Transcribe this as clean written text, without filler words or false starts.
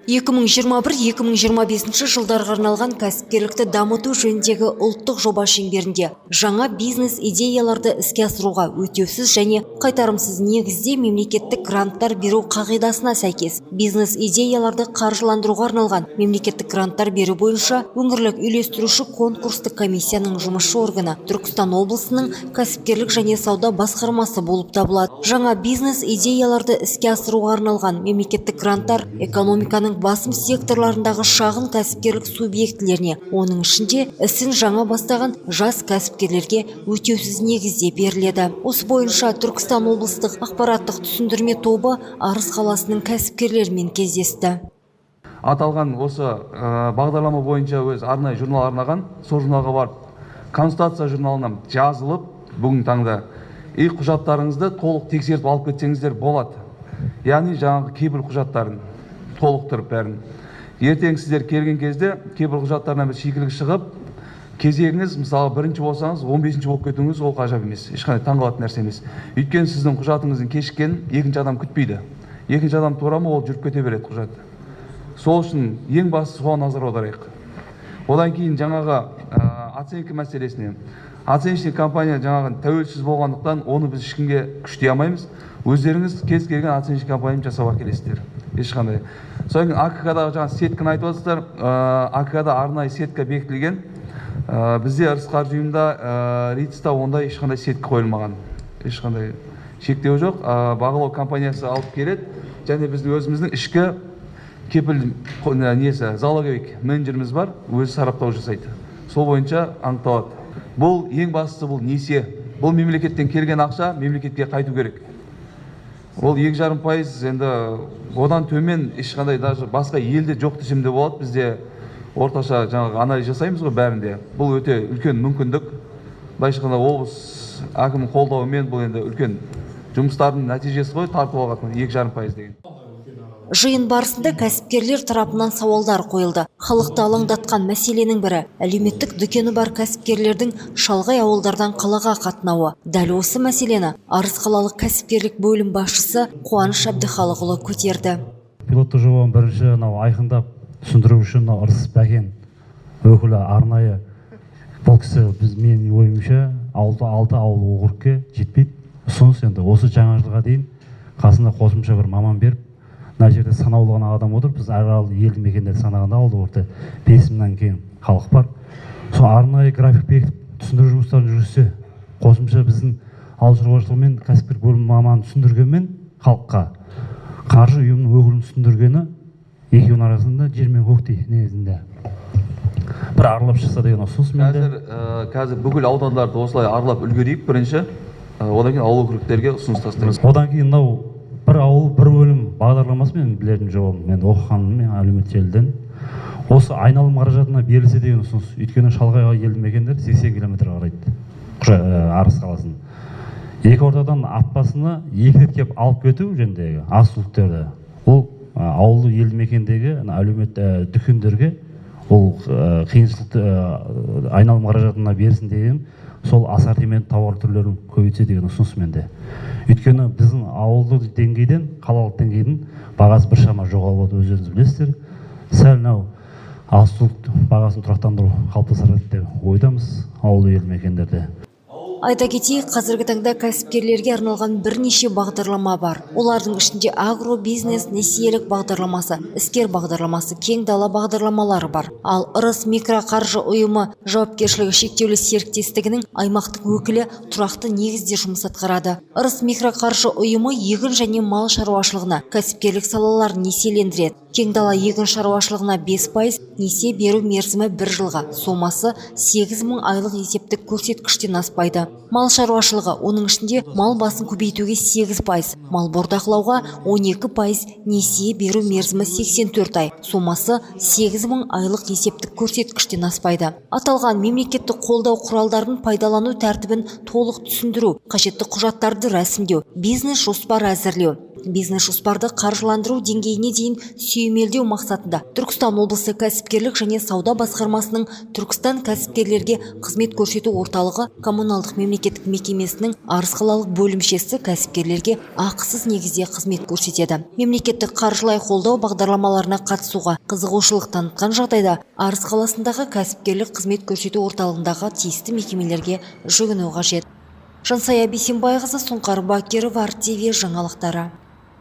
2021-2025 жылдарға арналған кәсіпкерлікті дамыту жөніндегі ұлттық жоба шеңберінде жаңа бизнес идеяларды іске асыруға өтеусіз және қайтарымсыз негізде мемлекеттік гранттар беру қағидасына сәйкес бизнес идеяларды қаржыландыруға арналған мемлекеттік гранттар беру бойынша өңірлік үйлестіруші конкурстық комиссияның жұмысшы органы Түркістан облысының кәсіпкерлік және сауда басқармасы болып табылады. Жаңа бизнес идеяларды іске асыруға арналған мемлекеттік гранттар экономиканың басым секторларындағы шағын кәсіпкерлік субъектілеріне, оның ішінде ісін жаңа бастаған жас кәсіпкерлерге өтеусіз негізде беріледі. Осы бойынша Түркістан облыстық ақпараттық түсіндірме тобы Арыс қаласының кәсіпкерлерімен кездесті. Аталған осы бағдарлама бойынша өз арнайы журнал арнаған, сол журналға барып, консультация журналына жазылып, бүгін таңда құжаттарыңызды толық тексеріп алып кетсеңіздер болады. Яғни жаңағы кейбір құжаттарын толықтырып бәрін. Ертең сіздер келген кезде кейбір құжаттарына бір шикілік шығып, кезегіңіз мысалы бірінші болсаңыз 15-ші болып кетуіңіз ол ғажап емес, ешқандай таңғалатын нәрсе емес. Өйткені сіздің құжатыңыздың кешіккенін екінші адам күтпейді. Екінші адам тура ма ол жүріп кете береді құжат. Сол үшін ең бастысы соған назар аударайық. Одан кейін жаңағы оценка мәселесіне. Оценочный компания жаңағы тәуелсіз болғандықтан оны біз ешкімге күштей алмаймыз. Өздеріңіз кез келген оценочный компанияны жасап әкелесіздер. Ешқандай. Содан кейін АКК-дағы жаңа сетканы айтып отырсыздар. АКК-да арнайы сетка бекітілген. Бізде Ырыс қаржы ұйымында РИЦ-та ондай ешқандай сетка қойылмаған. Ешқандай шектеу жоқ. Бағалау компаниясы алып келеді. Және біздің өзіміздің ішкі кепіл залоговик менеджеріміз бар, өзі сараптау жасайды. Сол бойынша анықталады. Бұл ең бастысы бұл несие. Бұл мемлекеттен келген ақша мемлекетке қайту керек. Ол 2,5%, енді одан төмен ешқандай даже басқа елде жоқ десем де болады. Бізде орташа жаңағы анализ жасаймыз ғой бәрінде. Бұл өте үлкен мүмкіндік. Былайша айтқанда облыс әкімнің қолдауымен бұл енді үлкен жұмыстардың нәтижесі ғой, тартып алған 2,5% деген. Жиын барысында кәсіпкерлер тарапынан сауалдар қойылды. Халықты алаңдатқан мәселенің бірі әлеуметтік дүкені бар кәсіпкерлердің шалғай ауылдардан қалаға қатынауы. Дәл осы мәселені Арыс қалалық кәсіпкерлік бөлім басшысы Қуаныш Әбдіхалықұлы көтерді. Пилоттық жобаны бірінші айқындап түсіндіру үшін Арыс Бәкен өкілі арнайы бұл кісі менің ойымша 6 ауыл округке жетпейді. Ұсыныс енді осы жаңа жылға дейін қасында қосымша бір маман беріп, мына жерде санаулы ғана адам отыр. Біз арал елді мекендерді санағанда ауылда орта 5.000-нан кейін халық бар. Сол арнайы график бекітіп түсіндіру жұмыстарын жүргізсе, қосымша біздің ауыл шаруашылығы мен кәсіпкерлік бөлім маманын түсіндіргенмен халыққа қаржы ұйымының өкілін түсіндіргені екеуінің арасында жер мен көктей негізінде. Бір аралап шықса деген ұсыныс менде. Қазір бүкіл аудандарды осылай аралап үлгерейік бірінші. Одан кейін ауыл округтерге ұсыныс тастаймыз. Одан кейін бір ауыл, бір бөлім бағдарламасы мен білетін жобам, мен оқығаным мен әлеуметтік желіден. Осы айналым қаражатына берілсе деген ұсыныс. Өйткені шалғай елді мекендер 80 км қарайды. Арыс қаласын. Екі ортадан аппасына екі рет кеп алып кету жөніндегі азық-түліктерді. Ол ауылды елді мекендегі әлеуметтік дүкендерге ол қиыншылықты айналым қаражатына берсін деген сол ассортимент тауар түрлерін көбейтсе деген ұсыныс менде. Өйткені біздің ауылдық деңгейден қалалық деңгейдің бағасы біршама жоғалып отыр, өздеріңіз білесіздер. Сәл азық-түлік бағасын тұрақтандыру қалыптасады деп ойдамыз ауылды елді мекендерде. Айта кетейік, қазіргі таңда кәсіпкерлерге арналған бірнеше бағдарлама бар. Олардың ішінде агробизнес несиелік бағдарламасы, іскер бағдарламасы, кең дала бағдарламалары бар. Ал Ырыс микроқаржы ұйымы жауапкершілігі шектеулі серіктестігінің аймақтық өкілі тұрақты негізде жұмыс атқарады. Ырыс микроқаржы ұйымы егін және мал шаруашылығына кәсіпкерлік салаларын несиелендіреді. Кең дала егін шаруашылығына 5% несие беру мерзімі 1 жылға, сомасы 8.000 айлық есептік көрсеткіштен аспайды. Мал шаруашылығы, оның ішінде мал басын көбейтуге 8%, мал бордақылауға 12%, несие беру мерзімі 84 ай, сомасы 8.000 айлық есептік көрсеткіштен аспайды. Аталған мемлекеттік қолдау құралдарын пайдалану тәртібін толық түсіндіру, қажетті құжаттарды рәсімдеу, бизнес жоспар әзірлеу. Бизнес жоспарды қаржыландыру деңгейіне дейін сүйемелдеу мақсатында Түркістан облысы кәсіпкерлік және сауда басқармасының Түркістан кәсіпкерлерге қызмет көрсету орталығы коммуналдық мемлекеттік мекемесінің Арыс қалалық бөлімшесі кәсіпкерлерге ақысыз негізде қызмет көрсетеді. Мемлекеттік қаржылай қолдау бағдарламаларына қатысуға қызығушылық танытқан жағдайда Арыс қаласындағы кәсіпкерлік қызмет көрсету орталығындағы тиісті мекемелерге жүгіну қажет. Жансая Бейсенбайқызы, Сұңқар Бакиров, РТВ жаңалықтары.